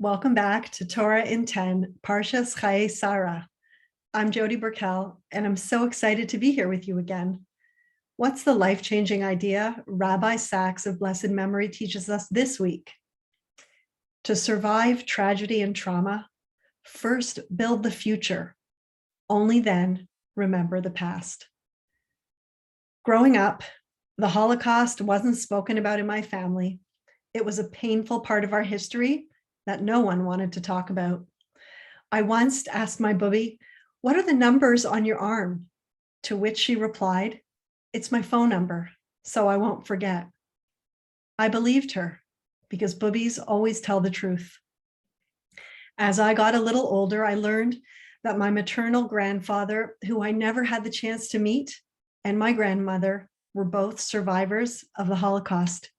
Welcome back to Torah in 10, Parshas Chayei. I'm Jody Burkell, and I'm so excited to be here with you again. What's the life-changing idea Rabbi Sacks of blessed memory teaches us this week? To survive tragedy and trauma, first build the future. Only then remember the past. Growing up, the Holocaust wasn't spoken about in my family. It was a painful part of our history that no one wanted to talk about. I once asked my bubby, "What are the numbers on your arm?" To which she replied, "It's my phone number, so I won't forget." I believed her because bubbies always tell the truth. As I got a little older, I learned that my maternal grandfather, who I never had the chance to meet, and my grandmother were both survivors of the Holocaust.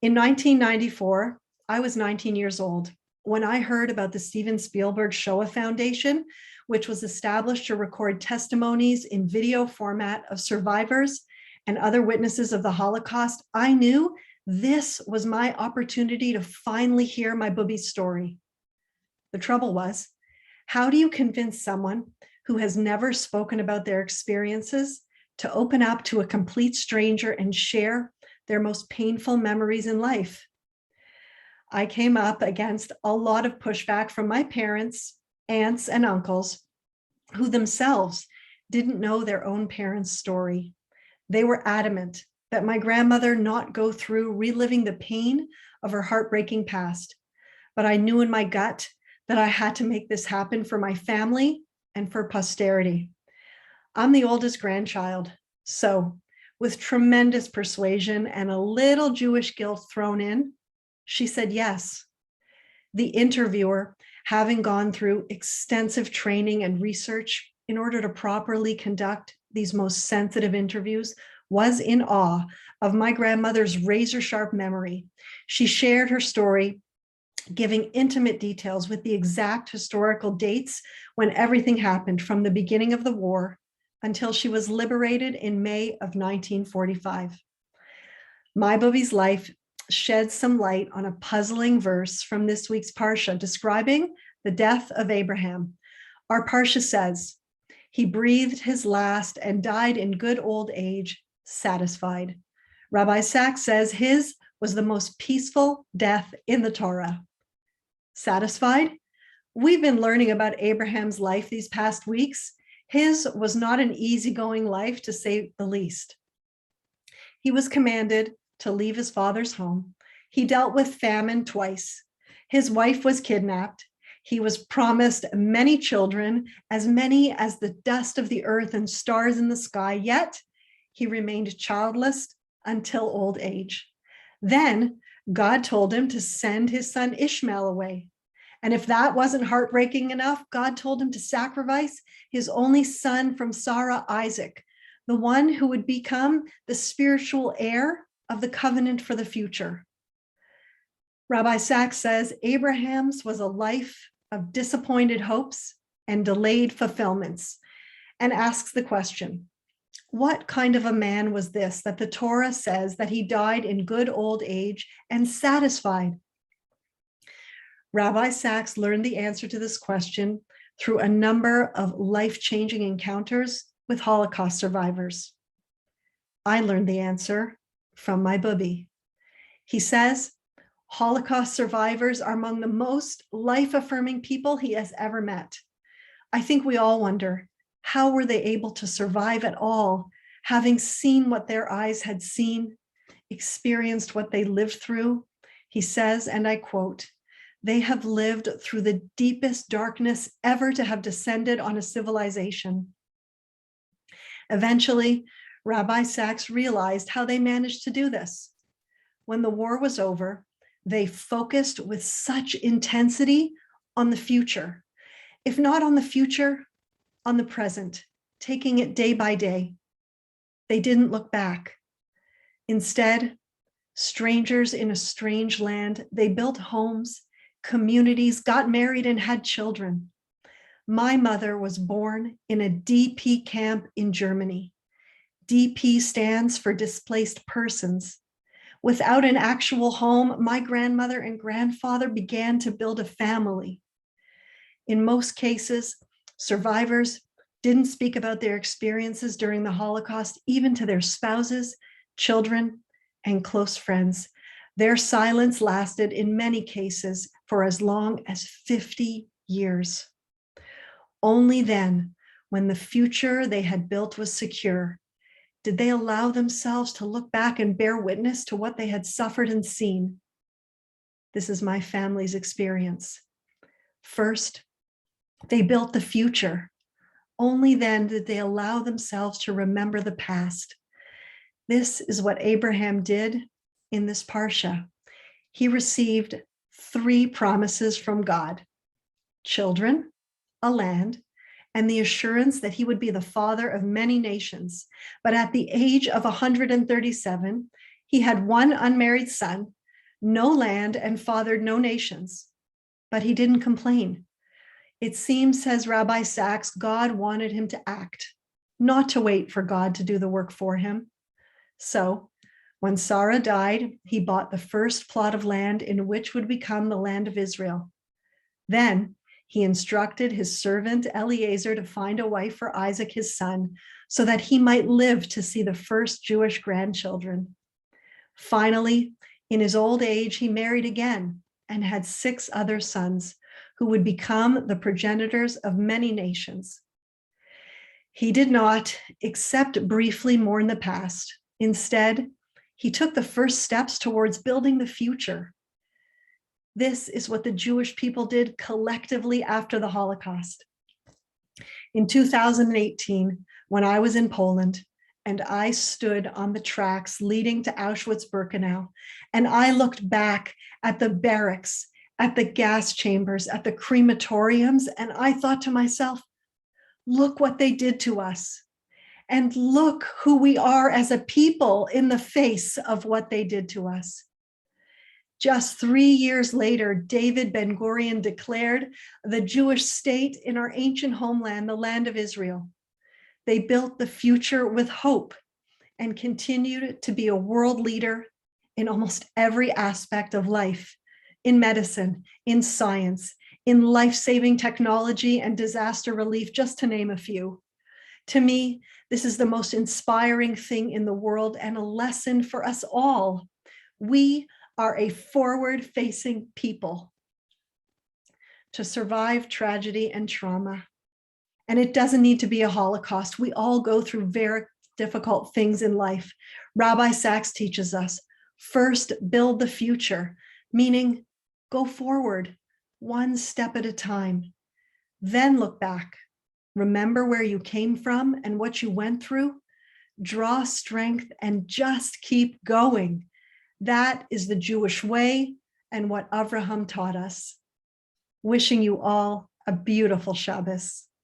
In 1994, I was 19 years old when I heard about the Steven Spielberg Shoah Foundation, which was established to record testimonies in video format of survivors and other witnesses of the Holocaust. I knew this was my opportunity to finally hear my bubby's story. The trouble was, how do you convince someone who has never spoken about their experiences to open up to a complete stranger and share their most painful memories in life? I came up against a lot of pushback from my parents, aunts, and uncles who themselves didn't know their own parents' story. They were adamant that my grandmother not go through reliving the pain of her heartbreaking past. But I knew in my gut that I had to make this happen for my family and for posterity. I'm the oldest grandchild, so with tremendous persuasion and a little Jewish guilt thrown in, she said yes. The interviewer, having gone through extensive training and research in order to properly conduct these most sensitive interviews, was in awe of my grandmother's razor-sharp memory. She shared her story, giving intimate details with the exact historical dates when everything happened from the beginning of the war until she was liberated in May of 1945. My bubby's life sheds some light on a puzzling verse from this week's Parsha describing the death of Abraham. Our Parsha says, "He breathed his last and died in good old age, satisfied." Rabbi Sacks says his was the most peaceful death in the Torah. Satisfied? We've been learning about Abraham's life these past weeks. His was not an easygoing life, to say the least. He was commanded to leave his father's home. He dealt with famine twice. His wife was kidnapped. He was promised many children, as many as the dust of the earth and stars in the sky, yet he remained childless until old age. Then God told him to send his son Ishmael away. And if that wasn't heartbreaking enough, God told him to sacrifice his only son from Sarah, Isaac, the one who would become the spiritual heir of the covenant for the future. Rabbi Sacks says Abraham's was a life of disappointed hopes and delayed fulfillments, and asks the question, what kind of a man was this that the Torah says that he died in good old age and satisfied? Rabbi Sacks learned the answer to this question through a number of life-changing encounters with Holocaust survivors. I learned the answer from my bubby. He says Holocaust survivors are among the most life-affirming people he has ever met. I think we all wonder, how were they able to survive at all, having seen what their eyes had seen, experienced what they lived through? He says, and I quote, "They have lived through the deepest darkness ever to have descended on a civilization." Eventually, Rabbi Sacks realized how they managed to do this. When the war was over, they focused with such intensity on the future. If not on the future, on the present, taking it day by day. They didn't look back. Instead, strangers in a strange land, they built homes, communities, got married, and had children. My mother was born in a DP camp in Germany. DP stands for displaced persons. Without an actual home, my grandmother and grandfather began to build a family. In most cases, survivors didn't speak about their experiences during the Holocaust, even to their spouses, children, and close friends. Their silence lasted, in many cases, for as long as 50 years. Only then, when the future they had built was secure, did they allow themselves to look back and bear witness to what they had suffered and seen. This is my family's experience. First, they built the future. Only then did they allow themselves to remember the past. This is what Abraham did in this parsha. He received 3 promises from God: children, a land, and the assurance that he would be the father of many nations. But at the age of 137, he had 1 unmarried son, no land, and fathered no nations. But he didn't complain. It seems, says Rabbi Sacks, God wanted him to act, not to wait for God to do the work for him. So when Sarah died, he bought the first plot of land in which would become the land of Israel. Then he instructed his servant Eliezer to find a wife for Isaac, his son, so that he might live to see the first Jewish grandchildren. Finally, in his old age, he married again and had 6 other sons who would become the progenitors of many nations. He did not, except briefly, mourn the past. Instead, he took the first steps towards building the future. This is what the Jewish people did collectively after the Holocaust. In 2018, when I was in Poland and I stood on the tracks leading to Auschwitz-Birkenau, and I looked back at the barracks, at the gas chambers, at the crematoriums, and I thought to myself, look what they did to us. And look who we are as a people in the face of what they did to us. Just 3 years later, David Ben-Gurion declared the Jewish state in our ancient homeland, the land of Israel. They built the future with hope and continued to be a world leader in almost every aspect of life, in medicine, in science, in life-saving technology and disaster relief, just to name a few. To me, this is the most inspiring thing in the world and a lesson for us all. We are a forward-facing people to survive tragedy and trauma. And it doesn't need to be a Holocaust. We all go through very difficult things in life. Rabbi Sacks teaches us, first build the future, meaning go forward, one step at a time. Then look back. Remember where you came from and what you went through. Draw strength and just keep going. That is the Jewish way and what Avraham taught us. Wishing you all a beautiful Shabbos.